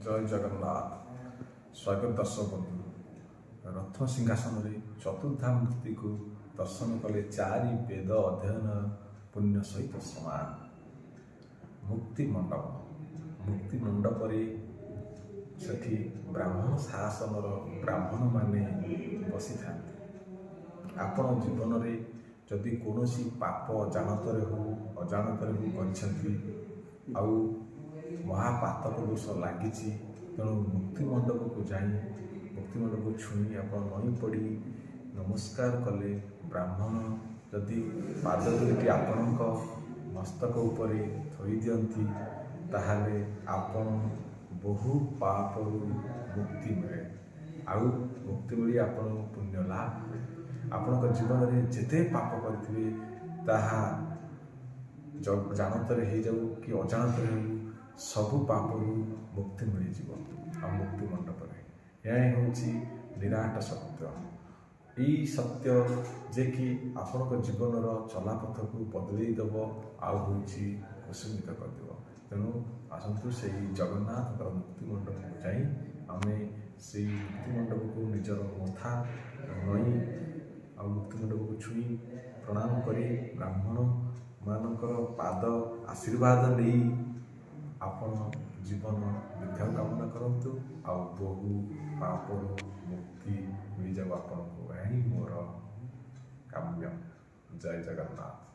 जय जगन्नाथ। स्वागत दर्शक बंधु। रथ सिंहासन चतुर्धा मूर्ति को दर्शन कले चारि वेद अध्ययन पुण्य सहित समान। मुक्ति मंडप सेठी ब्राह्मण शासन ब्राह्मण माने बसी था। आपण जीवन में जदि कौन पाप जानतर हो अजाणतर हो कर महापातक दोष लगी तेणु मुक्ति मंडप को जाई मुक्ति मंडप को छुई आप नई पड़ी नमस्कार कले ब्राह्मण जदि पाद दुईटी आपण मस्तक उपरे थोई दियंती ताहाले आपण बहु पाप मुक्ति मिले आउ मुक्ति मिली आपण पुण्य लाभ आपण जीवन में जिते पाप करथिबे ताहा जानतर हो जाऊ कि अजाणतर हो सबु पापरू मुक्ति मिल जाव आ मुक्ति मंडप यह हूँ निराट सत्य। यही सत्य जे कि आपण जीवन चलापथ को बदलईदेव आउमित करदेव। तेणु आसतु से जगन्नाथ मुक्ति मंडप को जाई आमे से मुक्ति मंडप को निजर मथा नई आ मुक्ति मंडप को छुई प्रणाम करी ब्राह्मण मानकर पाद आशीर्वाद नहीं आपण जीवन दीर्घ कामना करतु आ बहु पापर मुक्ति मिल जाऊ आपको। यही मोर काम्य। जय जगन्नाथ।